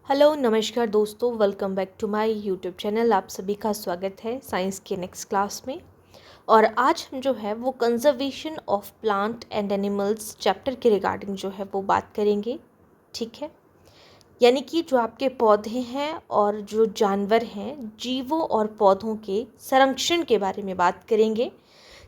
Hello नमस्कार दोस्तों, welcome back to my YouTube channel. आप सभी का स्वागत है साइंस के नेक्स्ट क्लास में। और आज हम जो है वो conservation of plant and animals chapter के रिगार्डिंग जो है वो बात करेंगे। ठीक है, यानी कि जो आपके पौधे हैं और जो जानवर हैं, जीवों और पौधों के संरक्षण के बारे में बात करेंगे,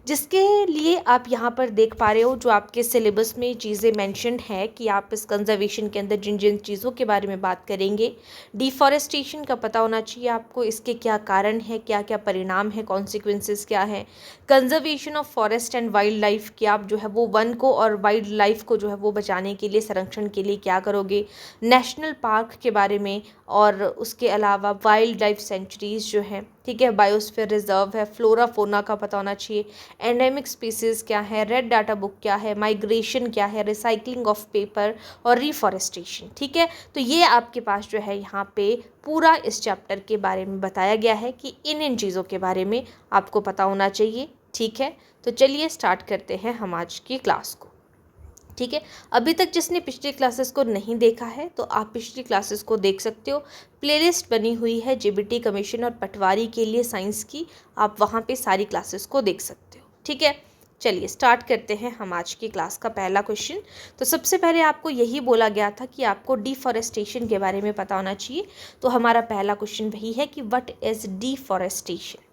जिसके लिए आप यहाँ पर देख पा रहे हो जो आपके सिलेबस में चीज़ें मेंशन्ड है कि आप इस कंजर्वेशन के अंदर जिन जिन चीज़ों के बारे में बात करेंगे। डिफॉरेस्टेशन का पता होना चाहिए आपको, इसके क्या कारण है, क्या क्या परिणाम है, कॉन्सिक्वेंसेस क्या है। Conservation of forest and wild life, कि आप जो है वो वन को और वाइल्ड लाइफ को जो है वो बचाने के लिए, संरक्षण के लिए क्या करोगे। नेशनल पार्क के बारे में, और उसके अलावा वाइल्ड लाइफ सेंचुरीज़ जो हैं, ठीक है, बायोस्फीयर रिजर्व है, फ्लोरा फोना का पता होना चाहिए, एंडेमिक स्पीसीज़ क्या है, रेड डाटा बुक क्या है, माइग्रेशन क्या है, रिसाइकलिंग ऑफ पेपर और रिफॉरेस्टेशन। ठीक है, तो ये आपके पास जो है यहाँ पे पूरा इस चैप्टर के बारे में बताया गया है कि इन चीज़ों के बारे में आपको पता होना चाहिए। ठीक है, तो चलिए स्टार्ट करते हैं हम आज की क्लास को। ठीक है, अभी तक जिसने पिछली क्लासेस को नहीं देखा है तो आप पिछली क्लासेस को देख सकते हो। प्लेलिस्ट बनी हुई है जेबीटी कमीशन और पटवारी के लिए साइंस की, आप वहाँ पे सारी क्लासेस को देख सकते हो। ठीक है, चलिए स्टार्ट करते हैं हम आज की क्लास का पहला क्वेश्चन। तो सबसे पहले आपको यही बोला गया था कि आपको डिफॉरेस्टेशन के बारे में पता होना चाहिए। तो हमारा पहला क्वेश्चन वही है कि व्हाट इज़ डिफॉरेस्टेशन,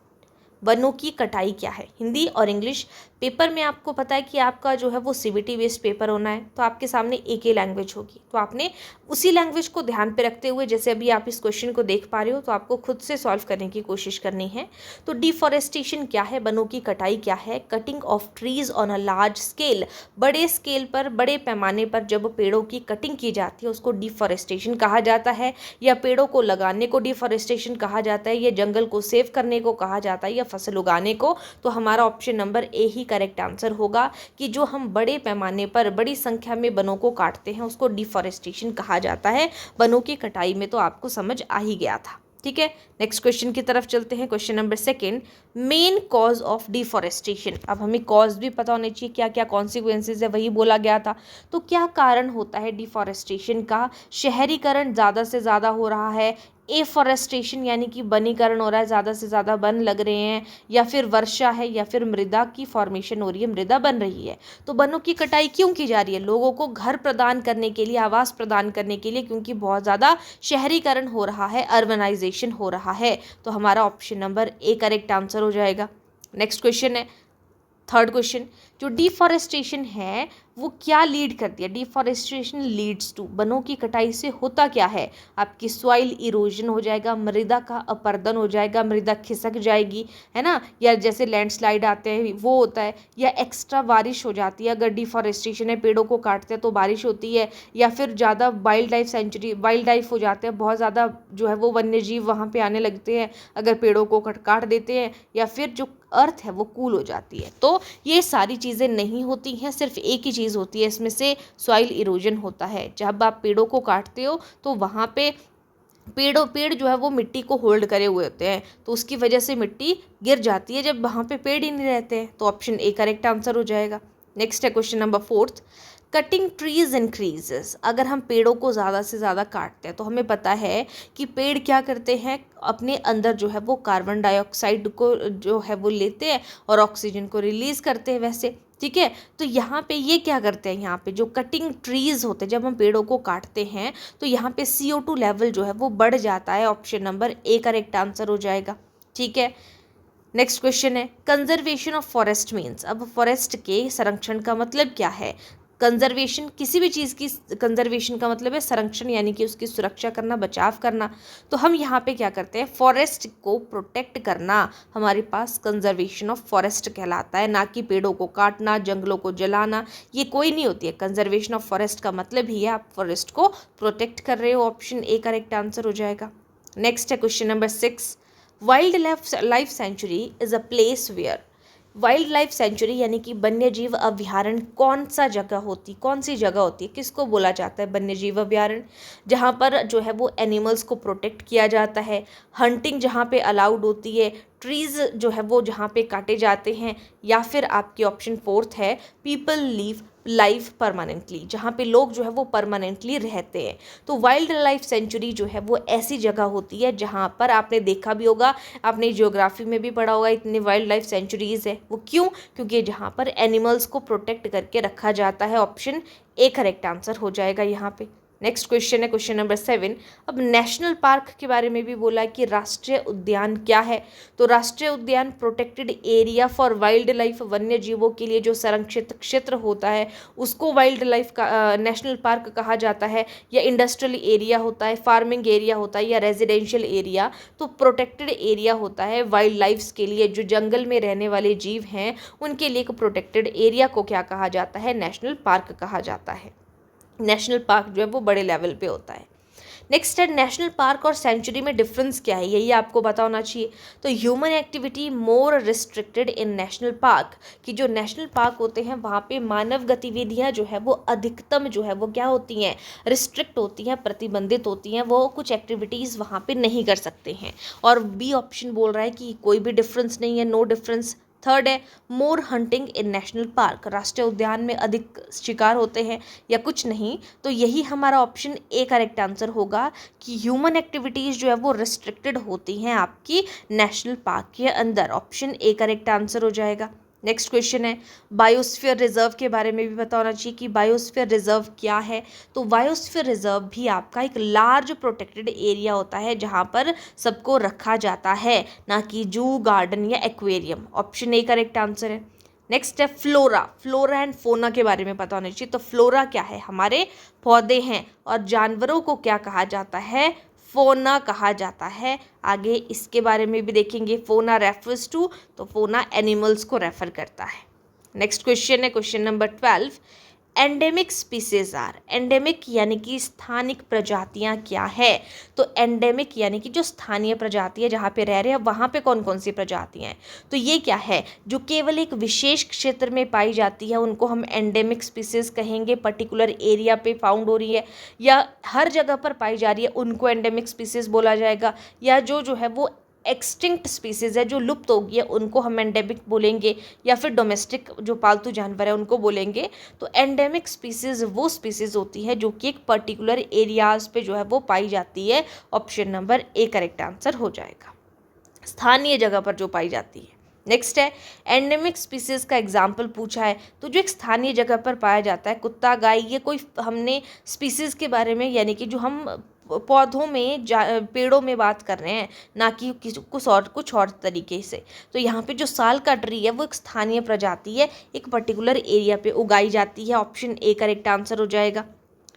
वनों की कटाई क्या है। हिंदी और इंग्लिश पेपर में आपको पता है कि आपका जो है वो सीबीटी बेस्ड पेपर होना है, तो आपके सामने एक ही लैंग्वेज होगी, तो आपने उसी लैंग्वेज को ध्यान पे रखते हुए, जैसे अभी आप इस क्वेश्चन को देख पा रहे हो, तो आपको खुद से सॉल्व करने की कोशिश करनी है। तो डिफॉरेस्टेशन क्या है, वनों की कटाई क्या है। Cutting of trees on a large scale, बड़े स्केल पर, बड़े पैमाने पर जब पेड़ों की कटिंग की जाती है उसको डिफॉरेस्टेशन कहा जाता है, या पेड़ों को लगाने को डिफॉरेस्टेशन कहा जाता है, या जंगल को सेव करने को कहा जाता है, या फसल उगाने को। तो हमारा ऑप्शन नंबर ए ही करेक्ट आंसर होगा कि जो हम बड़े पैमाने पर, बड़ी संख्या में वनों को काटते हैं उसको डिफॉरेस्टेशन कहा जाता है। वनों की कटाई में तो आपको समझ आ ही गया था। ठीक है, नेक्स्ट क्वेश्चन की तरफ चलते हैं। Question number second, main cause of deforestation. अब हमें कॉज भी पता होने चाहिए, क्या क्या कॉन्सिक्वेंसेज है, वही बोला गया था। तो क्या कारण होता है डिफॉरेस्टेशन का। शहरीकरण ज़्यादा से ज़्यादा हो रहा है, एफॉरेस्टेशन यानी कि वनीकरण हो रहा है, ज़्यादा से ज़्यादा वन लग रहे हैं, या फिर वर्षा है, या फिर मृदा की फॉर्मेशन हो रही है, मृदा बन रही है। तो वनों की कटाई क्यों की जा रही है, लोगों को घर प्रदान करने के लिए, आवास प्रदान करने के लिए, क्योंकि बहुत ज़्यादा शहरीकरण हो रहा है, अर्बनाइजेशन हो रहा है। तो हमारा option number A correct answer हो जाएगा। नेक्स्ट क्वेश्चन है, थर्ड क्वेश्चन, जो डिफॉरेस्टेशन है वो क्या लीड करती है। डिफॉरेस्टेशन लीड्स टू, वनों की कटाई से होता क्या है, आपकी सॉइल इरोजन हो जाएगा, मृदा का अपरदन हो जाएगा, मृदा खिसक जाएगी, है ना, या जैसे लैंडस्लाइड आते हैं वो होता है, या एक्स्ट्रा बारिश हो जाती है। अगर डिफॉरेस्टेशन है, पेड़ों को काटते हैं तो बारिश होती है, या फिर ज़्यादा wild life century, wild life हो जाते हैं, बहुत ज़्यादा जो है वो वन्य जीव वहाँ पे आने लगते हैं अगर पेड़ों को काट देते हैं, या फिर जो अर्थ है वो कूल हो जाती है। तो ये सारी चीज़ें नहीं होती हैं, सिर्फ एक ही चीज़ होती है इसमें से, सॉइल इरोजन होता है। जब आप पेड़ों को काटते हो तो वहाँ पे पेड़ जो है वो मिट्टी को होल्ड करे हुए होते हैं, तो उसकी वजह से मिट्टी गिर जाती है जब वहाँ पे पेड़ ही नहीं रहते हैं। तो ऑप्शन ए करेक्ट आंसर हो जाएगा। नेक्स्ट है question number fourth, cutting trees increases. अगर हम पेड़ों को ज़्यादा से ज़्यादा काटते हैं तो हमें पता है कि पेड़ क्या करते हैं, अपने अंदर जो है वो कार्बन डाइऑक्साइड को जो है वो लेते हैं और ऑक्सीजन को रिलीज़ करते हैं वैसे। ठीक है, तो यहाँ पे ये क्या करते हैं, यहाँ पे जो कटिंग ट्रीज होते हैं, जब हम पेड़ों को काटते हैं तो यहाँ पे CO2 लेवल जो है वो बढ़ जाता है। Option number A correct answer हो जाएगा। ठीक है, नेक्स्ट क्वेश्चन है, कंजर्वेशन ऑफ फॉरेस्ट मीन्स। अब फॉरेस्ट के संरक्षण का मतलब क्या है। कंजर्वेशन, किसी भी चीज़ की कंजर्वेशन का मतलब है संरक्षण, यानी कि उसकी सुरक्षा करना, बचाव करना। तो हम यहाँ पे क्या करते हैं, फॉरेस्ट को प्रोटेक्ट करना हमारे पास कंजर्वेशन ऑफ फॉरेस्ट कहलाता है, ना कि पेड़ों को काटना, जंगलों को जलाना, ये कोई नहीं होती है। कंजर्वेशन ऑफ फॉरेस्ट का मतलब ही है आप फॉरेस्ट को प्रोटेक्ट कर रहे हो। ऑप्शन ए करेक्ट आंसर हो जाएगा। नेक्स्ट है question number 6, wild life sanctuary is a place where. Wild life sanctuary यानी कि वन्य जीव अभ्यारण्य कौन सी जगह होती है, किसको बोला जाता है वन्य जीव अभ्यारण्य। जहाँ पर जो है वो एनिमल्स को प्रोटेक्ट किया जाता है, हंटिंग जहाँ पे अलाउड होती है, ट्रीज़ जो है वो जहाँ पे काटे जाते हैं, या फिर आपकी ऑप्शन फोर्थ है पीपल लीव लाइफ परमानेंटली, जहाँ पे लोग जो है वो परमानेंटली रहते हैं। तो वाइल्ड लाइफ सेंचुरी जो है वो ऐसी जगह होती है जहाँ पर, आपने देखा भी होगा, आपने जियोग्राफी में भी पढ़ा होगा, इतने वाइल्ड लाइफ सेंचुरीज है। वो क्यों? क्योंकि जहाँ पर एनिमल्स को प्रोटेक्ट करके रखा जाता है। ऑप्शन ए करेक्ट आंसर हो जाएगा यहाँ पे। नेक्स्ट क्वेश्चन है क्वेश्चन नंबर 7। अब नेशनल पार्क के बारे में भी बोला है कि राष्ट्रीय उद्यान क्या है। तो राष्ट्रीय उद्यान protected area for wild life, वन्य जीवों के लिए जो संरक्षित क्षेत्र होता है उसको वाइल्ड लाइफ का नेशनल पार्क कहा जाता है, या इंडस्ट्रियल एरिया होता है, फार्मिंग एरिया होता है, या रेजिडेंशियल एरिया। तो प्रोटेक्टेड एरिया होता है वाइल्ड लाइफ के लिए, जो जंगल में रहने वाले जीव हैं उनके लिए एक प्रोटेक्टेड एरिया को क्या कहा जाता है? नेशनल पार्क कहा जाता है। नेशनल पार्क जो है वो बड़े लेवल पे होता है। नेक्स्ट है नेशनल पार्क और सेंचुरी में डिफरेंस क्या है, यही आपको पता होना चाहिए। तो ह्यूमन एक्टिविटी मोर रिस्ट्रिक्टेड इन नेशनल पार्क, कि जो नेशनल पार्क होते हैं वहाँ पे मानव गतिविधियाँ जो है वो अधिकतम जो है वो क्या होती हैं? रिस्ट्रिक्ट होती हैं, प्रतिबंधित होती हैं, वो कुछ एक्टिविटीज़ वहाँ पे नहीं कर सकते हैं। और बी ऑप्शन बोल रहा है कि कोई भी डिफरेंस नहीं है, नो डिफरेंस। थर्ड है more hunting in national park, राष्ट्रीय उद्यान में अधिक शिकार होते हैं, या कुछ नहीं। तो यही हमारा ऑप्शन ए करेक्ट आंसर होगा कि ह्यूमन एक्टिविटीज़ जो है वो रिस्ट्रिक्टेड होती हैं आपकी नेशनल पार्क के अंदर। ऑप्शन ए करेक्ट आंसर हो जाएगा। नेक्स्ट क्वेश्चन है बायोस्फीयर रिजर्व के बारे में भी पता होना चाहिए कि बायोस्फीयर रिजर्व क्या है। तो बायोस्फीयर रिजर्व भी आपका एक लार्ज प्रोटेक्टेड एरिया होता है जहाँ पर सबको रखा जाता है, ना कि जू, गार्डन या aquarium. Option A correct answer है। नेक्स्ट है फ्लोरा, फ्लोरा एंड फोना के बारे में पता होना चाहिए। तो फ्लोरा क्या है? हमारे पौधे हैं, और जानवरों को क्या कहा जाता है? फोना कहा जाता है। आगे इसके बारे में भी देखेंगे। फोना रेफर्स टू, तो फोना एनिमल्स को रेफर करता है। नेक्स्ट क्वेश्चन है question number 12। Endemic species are, endemic यानी कि स्थानिक प्रजातियां क्या है। तो एंडेमिक यानी कि जो स्थानीय प्रजाति है, जहाँ पे रह रहे हैं वहाँ पे कौन कौन सी प्रजातियां हैं। तो ये क्या है? जो केवल एक विशेष क्षेत्र में पाई जाती है उनको हम एंडेमिक स्पीसीज कहेंगे, पर्टिकुलर एरिया पे फाउंड हो रही है या हर जगह पर पाई जा रही है उनको एंडेमिक स्पीसीज बोला जाएगा। या जो है वो एक्सटिंक्ट स्पीसीज़ है, जो लुप्त हो गई है, उनको हम एंडेमिक बोलेंगे, या फिर डोमेस्टिक जो पालतू जानवर है उनको बोलेंगे। तो एंडेमिक स्पीसीज़ वो स्पीसीज़ होती है जो कि एक पर्टिकुलर एरियाज़ पे जो है वो पाई जाती है। Option number A correct answer हो जाएगा, स्थानीय जगह पर जो पाई जाती है। नेक्स्ट है एंडेमिक स्पीसीज़ का एग्जाम्पल पूछा है। तो जो एक स्थानीय जगह पर पाया जाता है, कुत्ता, गाय, ये कोई हमने स्पीसीज़ के बारे में, यानी कि जो हम पौधों में पेड़ों में बात कर रहे हैं, ना कि कुछ और तरीके से। तो यहाँ पे जो साल का ट्री है वो एक स्थानीय प्रजाति है, एक पर्टिकुलर एरिया पे उगाई जाती है। ऑप्शन ए करेक्ट आंसर हो जाएगा।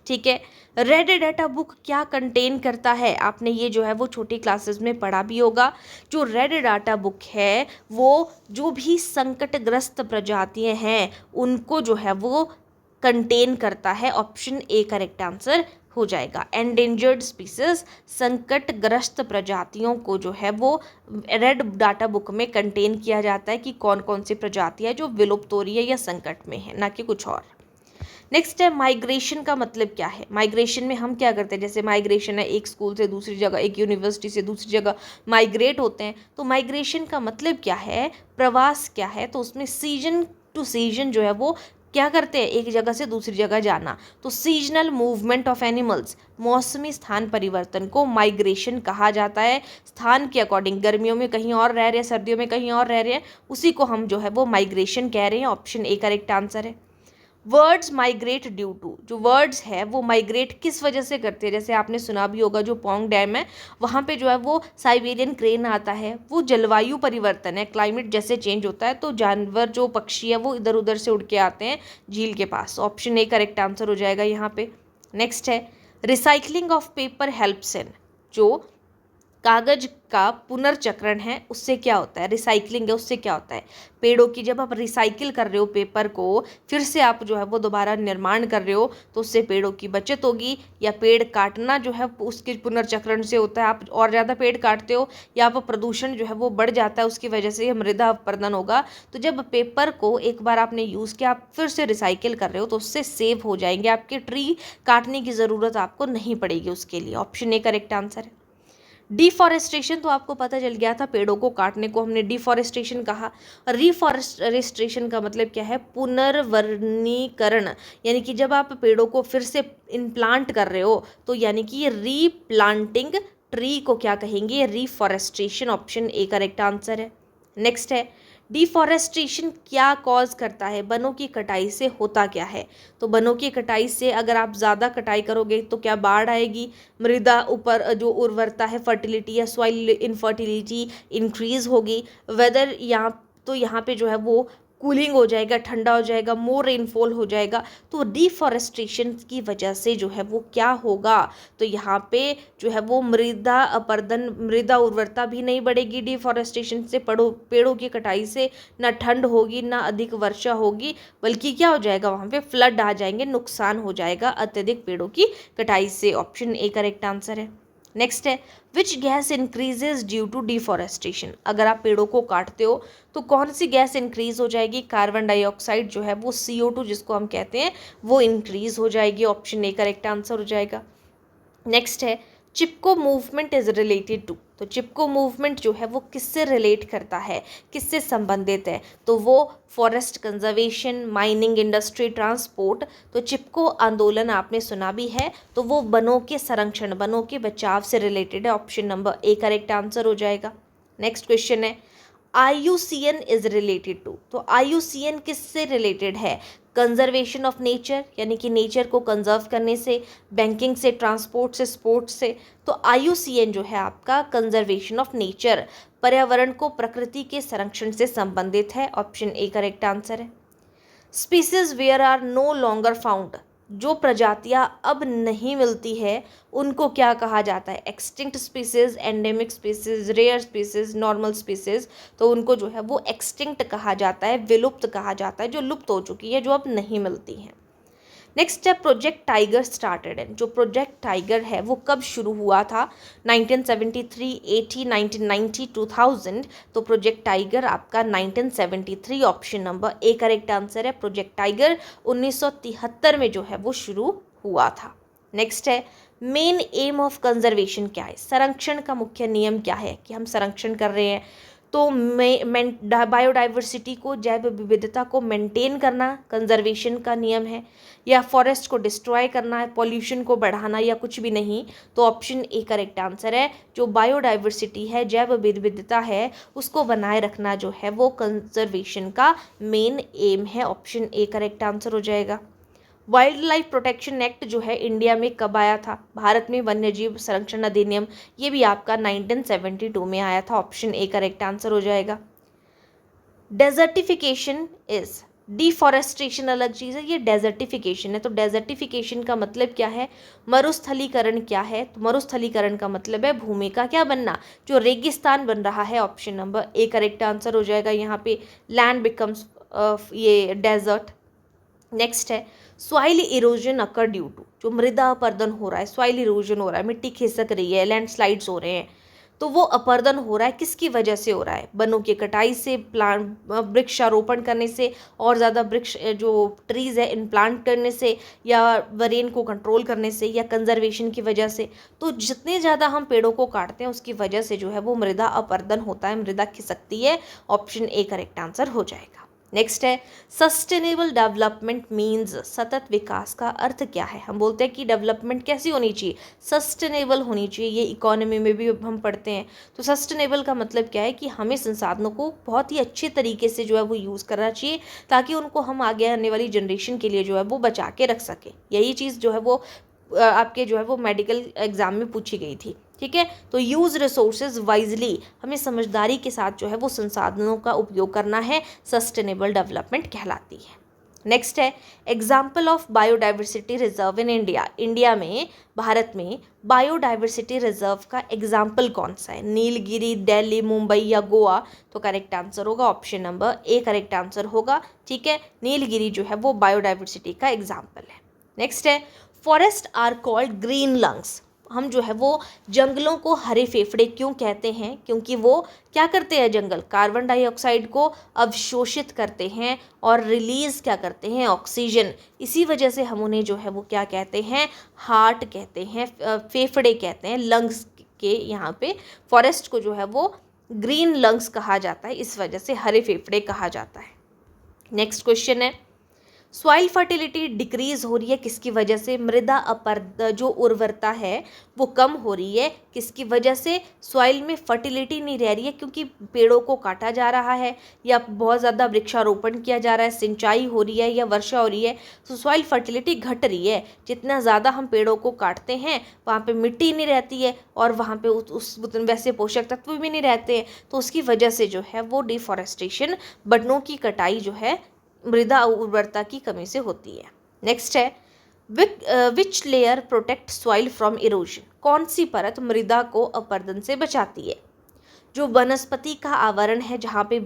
ठीक है। रेड डाटा बुक क्या कंटेन करता है? आपने ये जो है वो छोटी क्लासेस में पढ़ा भी होगा। जो रेड डाटा बुक है वो जो भी संकटग्रस्त प्रजातियां हैं उनको जो है वो कंटेन करता है। ऑप्शन ए करेक्ट आंसर हो जाएगा। एंडेंजर्ड स्पीसीज, संकटग्रस्त प्रजातियों को जो है वो रेड डाटा बुक में कंटेन किया जाता है कि कौन कौन सी प्रजातियां जो विलुप्त हो रही है या संकट में है, ना कि कुछ और। नेक्स्ट है माइग्रेशन का मतलब क्या है। माइग्रेशन में हम क्या करते हैं, जैसे माइग्रेशन है एक स्कूल से दूसरी जगह, एक यूनिवर्सिटी से दूसरी जगह माइग्रेट होते हैं। तो माइग्रेशन का मतलब क्या है, प्रवास क्या है। तो उसमें सीजन टू सीजन जो है वो क्या करते हैं, एक जगह से दूसरी जगह जाना। तो सीजनल मूवमेंट ऑफ एनिमल्स, मौसमी स्थान परिवर्तन को माइग्रेशन कहा जाता है। स्थान के अकॉर्डिंग, गर्मियों में कहीं और रह रहे हैं, सर्दियों में कहीं और रह रहे हैं, उसी को हम जो है वो माइग्रेशन कह रहे हैं। ऑप्शन ए करेक्ट आंसर है। वर्ड्स माइग्रेट ड्यू टू, जो वर्ड्स है वो माइग्रेट किस वजह से करते हैं। जैसे आपने सुना भी होगा जो पोंग डैम है वहाँ पे जो है वो साइबेरियन क्रेन आता है, वो जलवायु परिवर्तन है, क्लाइमेट जैसे चेंज होता है तो जानवर जो पक्षी है वो इधर उधर से उड़ के आते हैं झील के पास। ऑप्शन ए करेक्ट आंसर हो जाएगा यहाँ पे। नेक्स्ट है recycling of paper helps in, जो कागज का पुनर्चक्रण है उससे क्या होता है, रिसाइकलिंग है उससे क्या होता है। पेड़ों की जब आप रिसाइकिल कर रहे हो पेपर को, फिर से आप जो है वो दोबारा निर्माण कर रहे हो तो उससे पेड़ों की बचत होगी। या पेड़ काटना जो है उसके पुनर्चक्रण से होता है, आप और ज़्यादा पेड़ काटते हो या आप प्रदूषण जो है वो बढ़ जाता है, उसकी वजह से मृदा अपरदन होगा। तो जब पेपर को एक बार आपने यूज़ किया, आप फिर से रिसाइकिल कर रहे हो तो उससे सेव हो जाएंगे, आपके ट्री काटने की ज़रूरत आपको नहीं पड़ेगी उसके लिए। ऑप्शन ए करेक्ट आंसर है। डिफॉरेस्टेशन तो आपको पता चल गया था, पेड़ों को काटने को हमने डिफॉरेस्टेशन कहा। रिफॉरेस्टेशन का मतलब क्या है? पुनर्वनीकरण, यानी कि जब आप पेड़ों को फिर से इम्प्लांट कर रहे हो तो यानी कि रीप्लांटिंग ट्री को क्या कहेंगे? Reforestation. Option A correct answer है। नेक्स्ट है, डिफॉरेस्टेशन क्या कॉज करता है? वनों की कटाई से होता क्या है? तो वनों की कटाई से अगर आप ज़्यादा कटाई करोगे तो क्या बाढ़ आएगी, मृदा ऊपर जो उर्वरता है, फर्टिलिटी या सॉइल इनफर्टिलिटी इंक्रीज होगी, वेदर यहाँ पे जो है वो कूलिंग हो जाएगा, ठंडा हो जाएगा, मोर रेनफॉल हो जाएगा। तो डिफॉरेस्टेशन की वजह से जो है वो क्या होगा? तो यहाँ पे जो है वो मृदा अपरदन, मृदा उर्वरता भी नहीं बढ़ेगी डिफॉरेस्टेशन से, पेड़ों की कटाई से ना ठंड होगी ना अधिक वर्षा होगी, बल्कि क्या हो जाएगा? वहाँ पे फ्लड आ जाएंगे, नुकसान हो जाएगा अत्यधिक पेड़ों की कटाई से। ऑप्शन ए करेक्ट आंसर है। नेक्स्ट है, which gas increases due to deforestation? अगर आप पेड़ों को काटते हो तो कौन सी गैस इंक्रीज हो जाएगी? कार्बन डाइऑक्साइड जो है वो CO2 जिसको हम कहते हैं वो इंक्रीज हो जाएगी। ऑप्शन ए करेक्ट आंसर हो जाएगा। नेक्स्ट है, चिपको मूवमेंट इज रिलेटेड टू? तो चिपको मूवमेंट जो है वो किससे रिलेट करता है, किससे संबंधित है? तो वो forest conservation, mining industry, transport. तो चिपको आंदोलन आपने सुना भी है, तो वो वनों के संरक्षण, वनों के बचाव से रिलेटेड है। Option number A correct answer हो जाएगा। नेक्स्ट क्वेश्चन है, IUCN इज रिलेटेड टू? तो IUCN किससे रिलेटेड है? कंजर्वेशन ऑफ नेचर, यानी कि नेचर को कंजर्व करने से, बैंकिंग से, ट्रांसपोर्ट से, स्पोर्ट्स से। तो IUCN जो है आपका कंजर्वेशन ऑफ नेचर, पर्यावरण को प्रकृति के संरक्षण से संबंधित है। ऑप्शन ए करेक्ट आंसर है। Species where are no longer found? जो प्रजातियां अब नहीं मिलती है उनको क्या कहा जाता है? Extinct species, endemic species, rare species, normal species. तो उनको जो है वो एक्सटिंक्ट कहा जाता है, विलुप्त कहा जाता है, जो लुप्त हो चुकी है, जो अब नहीं मिलती हैं। नेक्स्ट है, प्रोजेक्ट टाइगर स्टार्टेड इन? जो प्रोजेक्ट टाइगर है वो कब शुरू हुआ था? 1973, 80, 1990, 2000। तो प्रोजेक्ट टाइगर आपका 1973 option number A correct answer है। प्रोजेक्ट टाइगर 1973 में जो है वो शुरू हुआ था। नेक्स्ट है, मेन एम ऑफ कंजर्वेशन क्या है? संरक्षण का मुख्य नियम क्या है कि हम संरक्षण कर रहे हैं? तो बायोडाइवर्सिटी को, जैव विविधता को मेंटेन करना कंजर्वेशन का नियम है, या फॉरेस्ट को डिस्ट्रॉय करना है, पॉल्यूशन को बढ़ाना, या कुछ भी नहीं? तो ऑप्शन ए करेक्ट आंसर है। जो बायोडाइवर्सिटी है, जैव विविधता है, उसको बनाए रखना जो है वो कंजर्वेशन का मेन एम है। ऑप्शन ए करेक्ट आंसर हो जाएगा। वाइल्ड लाइफ प्रोटेक्शन एक्ट जो है इंडिया में कब आया था? भारत में वन्यजीव संरक्षण अधिनियम, ये भी आपका 1972 में आया था। ऑप्शन ए करेक्ट आंसर हो जाएगा। Desertification is? डिफॉरेस्टेशन अलग चीज़ है, ये डेजर्टिफिकेशन है। तो डेजर्टिफिकेशन का मतलब क्या है? मरुस्थलीकरण क्या है? तो मरुस्थलीकरण का मतलब है भूमि का क्या बनना, जो रेगिस्तान बन रहा है। Option number A correct answer हो जाएगा। यहाँ पे लैंड बिकम्स ये डेजर्ट। नेक्स्ट है, soil erosion occur due to? जो मृदा अपरदन हो रहा है, सॉइल इरोजन हो रहा है, मिट्टी खिसक रही है, लैंडस्लाइड्स हो रहे हैं, तो वो अपरदन हो रहा है किसकी वजह से हो रहा है? वनों की कटाई से, प्लांट वृक्षारोपण करने से, और ज़्यादा वृक्ष जो ट्रीज़ है इनप्लांट करने से, या रेन को कंट्रोल करने से, या कंजर्वेशन की वजह से। तो जितने ज़्यादा हम पेड़ों को काटते हैं उसकी वजह से जो है वो मृदा अपरदन होता है, मृदा खिसकती है। ऑप्शन ए करेक्ट आंसर हो जाएगा। नेक्स्ट है, सस्टेनेबल डेवलपमेंट मीन्स? सतत विकास का अर्थ क्या है? हम बोलते हैं कि डेवलपमेंट कैसी होनी चाहिए? सस्टेनेबल होनी चाहिए। ये इकोनॉमी में भी हम पढ़ते हैं। तो सस्टेनेबल का मतलब क्या है कि हमें संसाधनों को बहुत ही अच्छे तरीके से जो है वो यूज़ करना चाहिए, ताकि उनको हम आगे आने वाली जनरेशन के लिए जो है वो बचा के रख सकें। यही चीज़ जो है वो आपके जो है वो मेडिकल एग्जाम में पूछी गई थी। ठीक है, तो यूज़ रिसोर्सेज वाइजली, हमें समझदारी के साथ जो है वो संसाधनों का उपयोग करना है, सस्टेनेबल डेवलपमेंट कहलाती है। नेक्स्ट है, example of biodiversity reserve in India? India में, भारत में बायोडाइवर्सिटी रिजर्व का एग्जाम्पल कौन सा है? नीलगिरी, दिल्ली, मुंबई या गोवा? तो करेक्ट आंसर होगा option number A correct answer होगा। ठीक है, नीलगिरी जो है वो बायोडाइवर्सिटी का एग्जाम्पल है। नेक्स्ट है, forest are called green lungs? हम जो है वो जंगलों को हरे फेफड़े क्यों कहते हैं? क्योंकि वो क्या करते हैं? जंगल कार्बन डाइऑक्साइड को अवशोषित करते हैं और रिलीज़ क्या करते हैं? ऑक्सीजन। इसी वजह से हम उन्हें जो है वो क्या कहते हैं? हार्ट कहते हैं, फेफड़े कहते हैं, लंग्स आपके यहाँ पे फॉरेस्ट को जो है वो ग्रीन लंग्स कहा जाता है, इस वजह से हरे फेफड़े कहा जाता है। नेक्स्ट क्वेश्चन है, सॉइल फर्टिलिटी डिक्रीज हो रही है किसकी वजह से? मृदा जो उर्वरता है वो कम हो रही है, किसकी वजह से? सॉइल में फर्टिलिटी नहीं रह रही है क्योंकि पेड़ों को काटा जा रहा है, या बहुत ज़्यादा वृक्षारोपण किया जा रहा है, सिंचाई हो रही है या वर्षा हो रही है, तो सॉइल फर्टिलिटी घट रही है। जितना ज़्यादा हम पेड़ों को काटते हैं वहाँ पे मिट्टी नहीं रहती है और वहाँ पे उस वैसे पोषक तत्व भी नहीं रहते हैं, तो उसकी वजह से जो है वो डिफॉरेस्टेशन, वनों की कटाई जो है मृदा उर्वरता की कमी से होती है। नेक्स्ट है, which layer protect soil from erosion? कौन सी परत मृदा को अपरदन से बचाती है? जो वनस्पति का आवरण है, जहाँ पे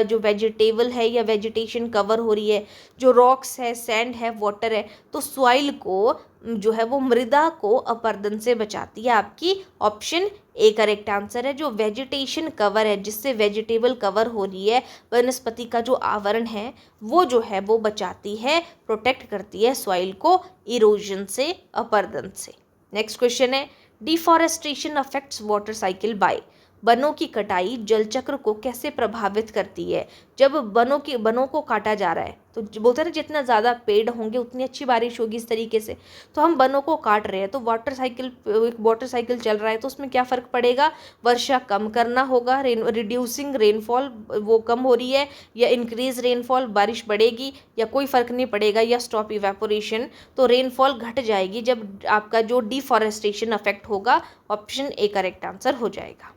जो वेजिटेबल है या वेजिटेशन कवर हो रही है, जो रॉक्स है, सैंड है, वाटर है, तो सॉइल को जो है वो मृदा को अपरदन से बचाती है। आपकी ऑप्शन ए करेक्ट आंसर है। जो वेजिटेशन कवर है, जिससे वेजिटेबल कवर हो रही है, वनस्पति का जो आवरण है वो जो है वो बचाती है, प्रोटेक्ट करती है सॉइल को इरोजन से, अपरदन से। नेक्स्ट क्वेश्चन है, deforestation affects water cycle by? वनों की कटाई जल चक्र को कैसे प्रभावित करती है? जब वनों को काटा जा रहा है तो बोलते हैं ना, जितना ज़्यादा पेड़ होंगे उतनी अच्छी बारिश होगी, इस तरीके से। तो हम वनों को काट रहे हैं तो वाटर साइकिल चल रहा है, तो उसमें क्या फ़र्क पड़ेगा? वर्षा कम करना होगा, रिड्यूसिंग रेनफॉल वो कम हो रही है, या इंक्रीज रेनफॉल बारिश बढ़ेगी, या कोई फ़र्क नहीं पड़ेगा, या स्टॉप इवेपोरेशन, तो रेनफॉल घट जाएगी जब आपका जो डिफॉरेस्टेशन अफेक्ट होगा। ऑप्शन ए करेक्ट आंसर हो जाएगा।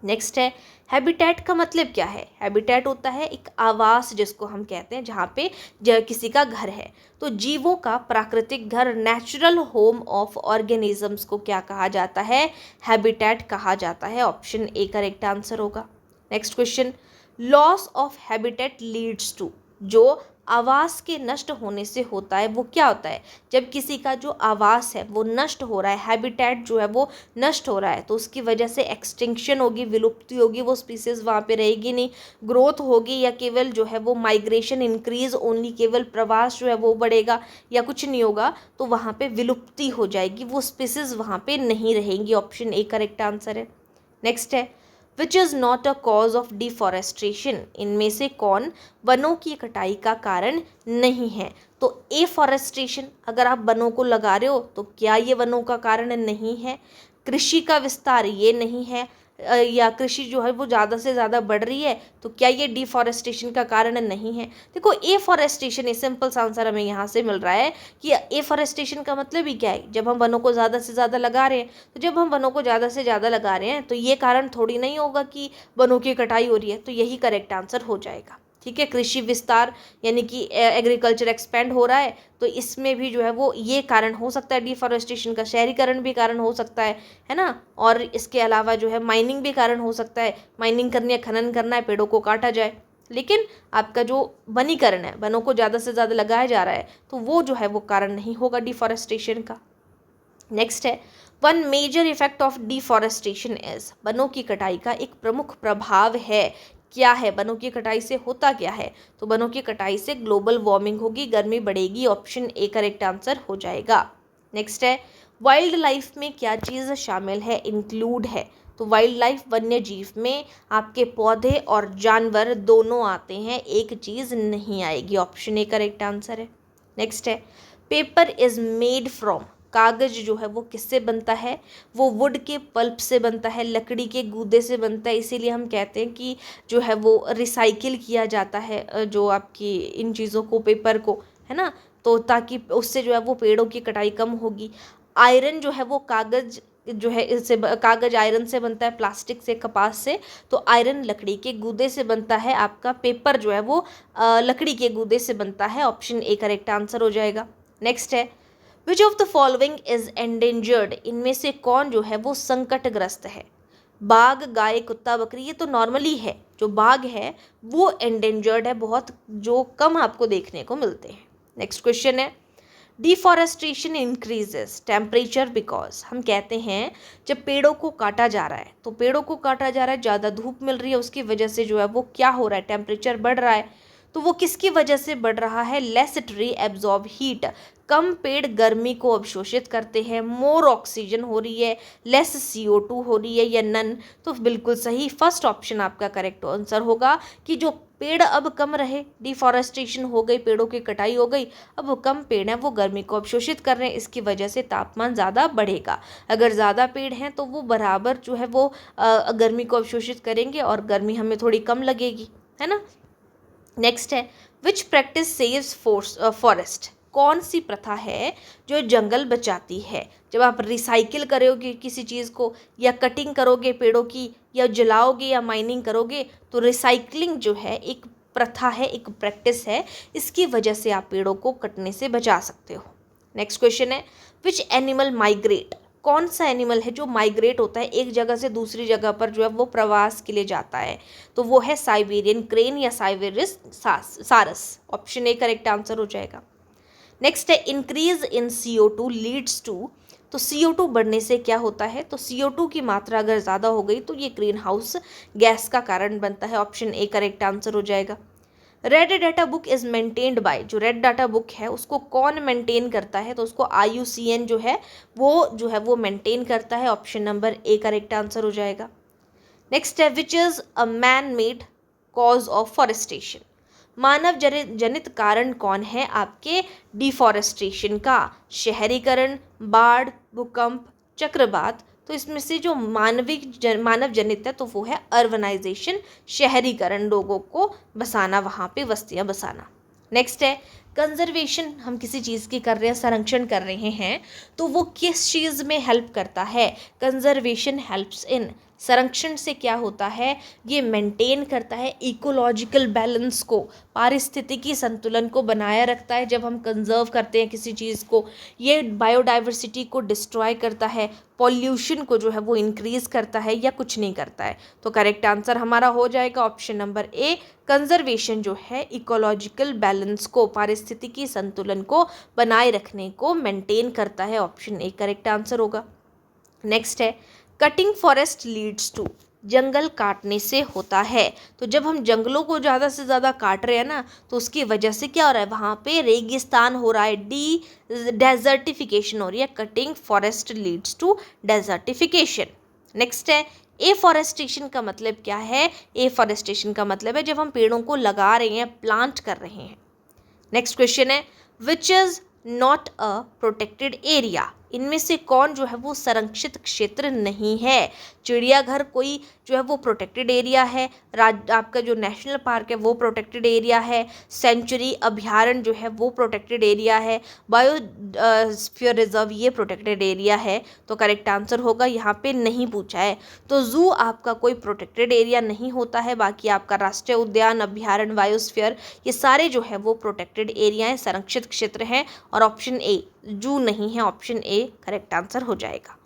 नेक्स्ट है, हैबिटेट का मतलब क्या है? हैबिटेट होता है एक आवास, जिसको हम कहते हैं जहाँ पे किसी का घर है। तो जीवों का प्राकृतिक घर, नेचुरल होम ऑफ ऑर्गेनिजम्स को क्या कहा जाता है? हैबिटेट कहा जाता है। ऑप्शन ए करेक्ट आंसर होगा। Next question, loss of habitat leads to? जो आवास के नष्ट होने से होता है वो क्या होता है? जब किसी का जो आवास है वो नष्ट हो रहा है, हैबिटेट जो है वो नष्ट हो रहा है, तो उसकी वजह से एक्सटिंक्शन होगी, विलुप्ति होगी, वो स्पीसीज वहाँ पे रहेगी नहीं, ग्रोथ होगी, या केवल जो है वो माइग्रेशन इंक्रीज ओनली, केवल प्रवास जो है वो बढ़ेगा, या कुछ नहीं होगा, तो वहाँ पे विलुप्ति हो जाएगी, वो स्पीसीज वहाँ पे नहीं रहेंगी। ऑप्शन ए करेक्ट आंसर है। नेक्स्ट है, which is not a cause of deforestation? इनमें से कौन वनों की कटाई का कारण नहीं है? तो एफॉरेस्टेशन, अगर आप वनों को लगा रहे हो तो क्या ये वनों का कारण नहीं है? कृषि का विस्तार ये नहीं है, या कृषि जो है वो ज़्यादा से ज़्यादा बढ़ रही है, तो क्या ये डिफॉरेस्टेशन का कारण नहीं है? देखो, एफॉरेस्टेशन, सिंपल सा आंसर हमें यहाँ से मिल रहा है कि एफॉरेस्टेशन का मतलब ही क्या है? जब हम वनों को ज़्यादा से ज़्यादा लगा रहे हैं, तो जब हम वनों को ज़्यादा से ज़्यादा लगा रहे हैं तो ये कारण थोड़ी नहीं होगा कि वनों की कटाई हो रही है, तो यही करेक्ट आंसर हो जाएगा। ठीक है, कृषि विस्तार यानी कि एग्रीकल्चर एक्सपेंड हो रहा है, तो इसमें भी जो है वो ये कारण हो सकता है डिफॉरेस्टेशन का, शहरीकरण भी कारण हो सकता है ना। और इसके अलावा जो है माइनिंग भी कारण हो सकता है, माइनिंग करनी है, खनन करना है, पेड़ों को काटा जाए। लेकिन आपका जो वनीकरण है, वनों को ज़्यादा से ज़्यादा लगाया जा रहा है, तो वो जो है वो कारण नहीं होगा डिफॉरेस्टेशन का। नेक्स्ट है, one major effect of deforestation is? वनों की कटाई का एक प्रमुख प्रभाव है, क्या है? वनों की कटाई से होता क्या है? तो वनों की कटाई से ग्लोबल वार्मिंग होगी, गर्मी बढ़ेगी। ऑप्शन ए करेक्ट आंसर हो जाएगा। नेक्स्ट है, वाइल्ड लाइफ में क्या चीज़ शामिल है, इंक्लूड है? तो वाइल्ड लाइफ, वन्य जीव में आपके पौधे और जानवर दोनों आते हैं, एक चीज़ नहीं आएगी। ऑप्शन ए करेक्ट आंसर है। नेक्स्ट है, पेपर इज मेड फ्रॉम? कागज़ जो है वो किससे बनता है? वो वुड के पल्प से बनता है, लकड़ी के गूदे से बनता है, इसीलिए हम कहते हैं कि जो है वो रिसाइकिल किया जाता है जो आपकी इन चीज़ों को, पेपर को, है ना, तो ताकि उससे जो है वो पेड़ों की कटाई कम होगी। आयरन जो है वो कागज़ जो है इससे कागज़ आयरन से बनता है, प्लास्टिक से, कपास से, तो आयरन लकड़ी के गूदे से बनता है। आपका पेपर जो है वो लकड़ी के गूदे से बनता है। ऑप्शन ए करेक्ट आंसर हो जाएगा। नेक्स्ट है, which of the following is endangered? इनमें से कौन जो है वो संकटग्रस्त है? बाघ, गाय, कुत्ता, बकरी, ये तो नॉर्मली है। जो बाघ है वो एंडेंजर्ड है, बहुत जो कम आपको देखने को मिलते हैं। नेक्स्ट क्वेश्चन है, डिफॉरेस्टेशन इंक्रीजेस टेम्परेचर बिकॉज? हम कहते हैं जब पेड़ों को काटा जा रहा है, तो पेड़ों को काटा जा रहा है, ज़्यादा धूप मिल रही है, उसकी वजह से जो है वो क्या हो रहा है, टेम्परेचर बढ़ रहा है। तो वो किसकी वजह से बढ़ रहा है? लेस ट्री एब्जॉर्ब हीट, कम पेड़ गर्मी को अवशोषित करते हैं, मोर ऑक्सीजन हो रही है, लेस CO2 हो रही है, या नन? तो बिल्कुल सही फर्स्ट ऑप्शन आपका करेक्ट आंसर होगा कि जो पेड़ अब कम रहे, डिफॉरेस्टेशन हो गई, पेड़ों की कटाई हो गई, अब वो कम पेड़ हैं वो गर्मी को अवशोषित कर रहे हैं, इसकी वजह से तापमान ज़्यादा बढ़ेगा। अगर ज़्यादा पेड़ हैं तो वो बराबर जो है वो गर्मी को अवशोषित करेंगे और गर्मी हमें थोड़ी कम लगेगी, है ना। नेक्स्ट है विच प्रैक्टिस सेव्स फॉरेस्ट, कौन सी प्रथा है जो जंगल बचाती है? जब आप रिसाइकिल करोगे किसी चीज़ को, या कटिंग करोगे पेड़ों की, या जलाओगे या माइनिंग करोगे, तो रिसाइकलिंग जो है एक प्रथा है, एक प्रैक्टिस है, इसकी वजह से आप पेड़ों को कटने से बचा सकते हो। नेक्स्ट क्वेश्चन है विच एनिमल माइग्रेट, कौन सा एनिमल है जो माइग्रेट होता है, एक जगह से दूसरी जगह पर जो है वो प्रवास के लिए जाता है? तो वो है साइबेरियन क्रेन या साइबेरियस सारस, ऑप्शन ए करेक्ट आंसर हो जाएगा। नेक्स्ट है increase in CO2 leads to, तो CO2 बढ़ने से क्या होता है? तो CO2 की मात्रा अगर ज़्यादा हो गई तो ये ग्रीन हाउस गैस का कारण बनता है, ऑप्शन ए करेक्ट आंसर हो जाएगा। Red data book is maintained by, जो रेड डाटा बुक है उसको कौन मेंटेन करता है? तो उसको IUCN जो है वो मेंटेन करता है, option number A correct answer हो जाएगा। नेक्स्ट है which is a man made cause of forestation, मानव जनित कारण कौन है आपके डिफॉरेस्टेशन का? शहरीकरण, बाढ़, भूकंप, चक्रवात? तो इसमें से जो मानव जनित है तो वो है अर्बनाइजेशन, शहरीकरण, लोगों को बसाना, वहाँ पे बस्तियाँ बसाना। नेक्स्ट है कंजर्वेशन, हम किसी चीज़ की कर रहे हैं, संरक्षण कर रहे हैं, तो वो किस चीज़ में हेल्प करता है? कंजर्वेशन हेल्प्स इन, संरक्षण से क्या होता है? ये मेंटेन करता है इकोलॉजिकल बैलेंस को, पारिस्थितिकी संतुलन को बनाए रखता है। जब हम कंजर्व करते हैं किसी चीज़ को, ये बायोडाइवर्सिटी को डिस्ट्रॉय करता है, पॉल्यूशन को जो है वो इंक्रीज करता है, या कुछ नहीं करता है? तो करेक्ट आंसर हमारा हो जाएगा ऑप्शन नंबर ए, कंजर्वेशन जो है इकोलॉजिकल बैलेंस को, पारिस्थितिकी संतुलन को बनाए रखने को मेंटेन करता है, ऑप्शन ए करेक्ट आंसर होगा। नेक्स्ट है कटिंग फॉरेस्ट लीड्स टू, जंगल काटने से होता है। तो जब हम जंगलों को ज़्यादा से ज़्यादा काट रहे हैं ना, तो उसकी वजह से क्या हो रहा है? वहाँ पे रेगिस्तान हो रहा है, डेजर्टिफिकेशन हो रही है। Cutting forest leads to desertification. Next है एफॉरेस्टेशन का मतलब क्या है? एफॉरेस्टेशन का मतलब है जब हम पेड़ों को लगा रहे हैं, प्लांट कर रहे हैं। नेक्स्ट क्वेश्चन है which is not a protected area, इनमें से कौन जो है वो संरक्षित क्षेत्र नहीं है? चिड़ियाघर कोई जो है वो प्रोटेक्टेड एरिया है, आपका जो नेशनल पार्क है वो प्रोटेक्टेड एरिया है, सेंचुरी अभ्यारण्य जो है वो प्रोटेक्टेड एरिया है, बायोस्फीयर रिजर्व ये प्रोटेक्टेड एरिया है। तो करेक्ट आंसर होगा, यहाँ पे नहीं पूछा है। तो जू आपका कोई प्रोटेक्टेड एरिया नहीं होता है, बाकी आपका राष्ट्रीय उद्यान, अभ्यारण्य, बायोस्फीयर ये सारे जो है वो प्रोटेक्टेड एरिया हैं, संरक्षित क्षेत्र हैं। और ऑप्शन ए जू नहीं है, ऑप्शन ए करेक्ट आंसर हो जाएगा।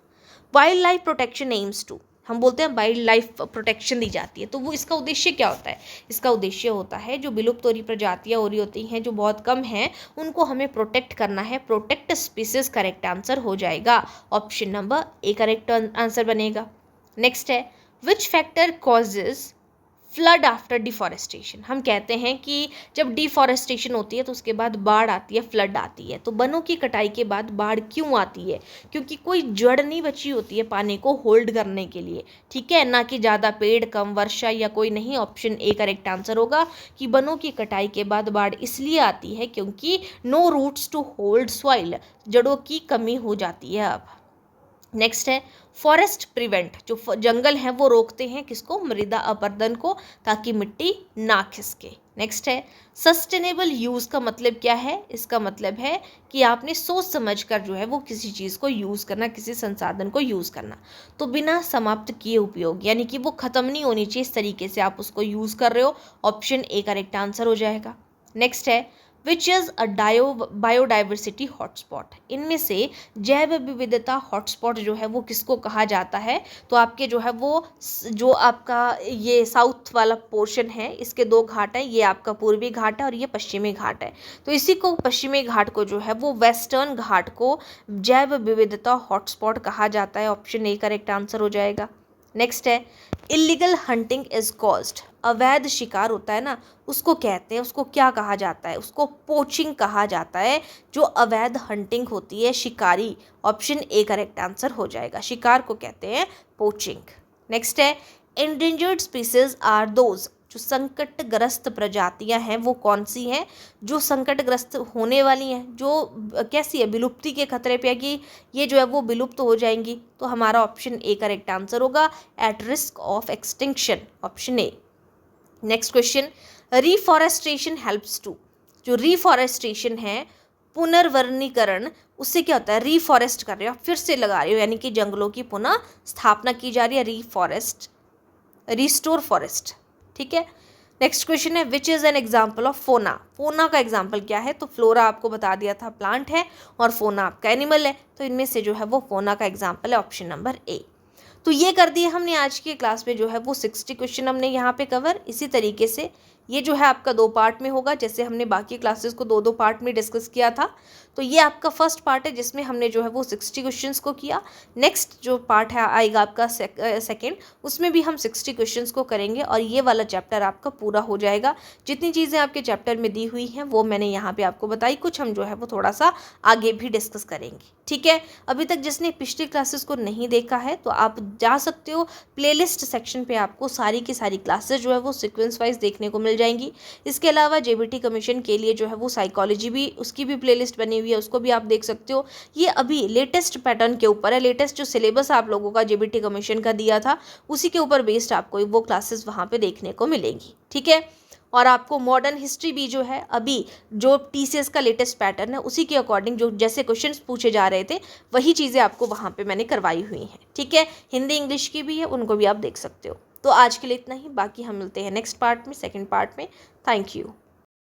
Wild life protection aims to, हम बोलते हैं वाइल्ड लाइफ प्रोटेक्शन दी जाती है, तो वो इसका उद्देश्य क्या होता है? इसका उद्देश्य होता है जो विलुप्त हो रही प्रजातियाँ हो रही होती हैं, जो बहुत कम हैं, उनको हमें प्रोटेक्ट करना है। प्रोटेक्ट स्पीसीज करेक्ट आंसर हो जाएगा, option number A correct answer बनेगा। नेक्स्ट है which factor causes flood after deforestation, हम कहते हैं कि जब डिफॉरेस्टेशन होती है तो उसके बाद बाढ़ आती है, फ्लड आती है। तो वनों की कटाई के बाद बाढ़ क्यों आती है? क्योंकि कोई जड़ नहीं बची होती है पानी को होल्ड करने के लिए, ठीक है, ना कि ज़्यादा पेड़, कम वर्षा या कोई नहीं। ऑप्शन ए करेक्ट आंसर होगा कि वनों की कटाई के बाद बाढ़ इसलिए आती है क्योंकि no roots to hold soil, जड़ों की कमी हो जाती है अब। नेक्स्ट है फॉरेस्ट प्रिवेंट, जो जंगल हैं वो रोकते हैं किसको? मृदा अपरदन को, ताकि मिट्टी ना खिसके। नेक्स्ट है सस्टेनेबल यूज़ का मतलब क्या है? इसका मतलब है कि आपने सोच समझ कर जो है वो किसी चीज़ को यूज़ करना, किसी संसाधन को यूज़ करना। तो बिना समाप्त किए उपयोग, यानी कि वो ख़त्म नहीं होनी चाहिए, इस तरीके से आप उसको यूज़ कर रहे हो। ऑप्शन ए करेक्ट आंसर हो जाएगा। नेक्स्ट है which is a biodiversity hotspot, इनमें से जैव विविधता हॉटस्पॉट जो है वो किसको कहा जाता है? तो आपके जो है वो जो आपका ये साउथ वाला पोर्शन है, इसके दो घाट हैं, ये आपका पूर्वी घाट है और ये पश्चिमी घाट है। तो इसी को पश्चिमी घाट को जो है वो वेस्टर्न घाट को जैव विविधता हॉटस्पॉट कहा जाता है। ऑप्शन ए करेक्ट आंसर हो जाएगा। नेक्स्ट है इलीगल हंटिंग इज कॉज्ड, अवैध शिकार होता है ना, उसको कहते हैं, उसको क्या कहा जाता है, उसको पोचिंग कहा जाता है। जो अवैध हंटिंग होती है, शिकारी, ऑप्शन ए करेक्ट आंसर हो जाएगा। शिकार को कहते हैं पोचिंग। नेक्स्ट है एंडेंजर्ड स्पीसीज आर दोज, जो संकटग्रस्त प्रजातियां हैं वो कौन सी हैं, जो संकटग्रस्त होने वाली हैं, जो कैसी है, विलुप्ति के खतरे पे है कि ये जो है वो विलुप्त हो जाएंगी। तो हमारा ऑप्शन ए करेक्ट आंसर होगा, at risk of extinction, option A. Next question, reforestation helps to, जो रिफॉरेस्टेशन है, पुनर्वनीकरण, उससे क्या होता है, रिफॉरेस्ट कर रहे हो, फिर से लगा रहे हो, यानी कि जंगलों की पुनः स्थापना की जा रही है, रिफॉरेस्ट, रिस्टोर फॉरेस्ट, ठीक है। नेक्स्ट क्वेश्चन है which is an example of फोना, फोना का एग्जाम्पल क्या है, तो फ्लोरा आपको बता दिया था प्लांट है और फोना आपका एनिमल है, तो इनमें से जो है वो फोना का एग्जाम्पल है ऑप्शन नंबर ए। तो ये कर दिए हमने आज की क्लास में, जो है वो 60 क्वेश्चन हमने यहाँ पे कवर। इसी तरीके से ये जो है आपका 2 पार्ट में होगा, जैसे हमने बाकी क्लासेस को 2-2 पार्ट में डिस्कस किया था। तो ये आपका फर्स्ट पार्ट है जिसमें हमने जो है वो 60 क्वेश्चंस को किया। नेक्स्ट जो पार्ट है आएगा आपका सेकेंड, उसमें भी हम 60 क्वेश्चंस को करेंगे और ये वाला चैप्टर आपका पूरा हो जाएगा। जितनी चीज़ें आपके चैप्टर में दी हुई हैं वो मैंने यहाँ पे आपको बताई, कुछ हम जो है वो थोड़ा सा आगे भी डिस्कस करेंगे, ठीक है। अभी तक जिसने पिछली क्लासेस को नहीं देखा है तो आप जा सकते हो, प्लेलिस्ट सेक्शन पे आपको सारी की सारी क्लासेस जो है वो सीक्वेंस वाइज देखने को मिल जाएंगी। इसके अलावा जेबीटी कमीशन के लिए जो है वो साइकोलॉजी भी, उसकी भी प्लेलिस्ट बनी हुई है, उसको भी आप देख सकते हो। ये अभी लेटेस्ट पैटर्न के ऊपर है, लेटेस्ट जो सिलेबस आप लोगों का जेबीटी कमीशन का दिया था उसी के ऊपर बेस्ड आपको वो क्लासेस वहाँ पे देखने को मिलेंगी, ठीक है। और आपको मॉडर्न हिस्ट्री भी जो है अभी जो टीसीएस का लेटेस्ट पैटर्न है उसी के अकॉर्डिंग जो जैसे क्वेश्चंस पूछे जा रहे थे वही चीज़ें आपको वहाँ पे मैंने करवाई हुई हैं, ठीक है। हिंदी इंग्लिश की भी है, उनको भी आप देख सकते हो। तो आज के लिए इतना ही, बाकी हम मिलते हैं नेक्स्ट पार्ट में, सेकंड पार्ट में। Thank you.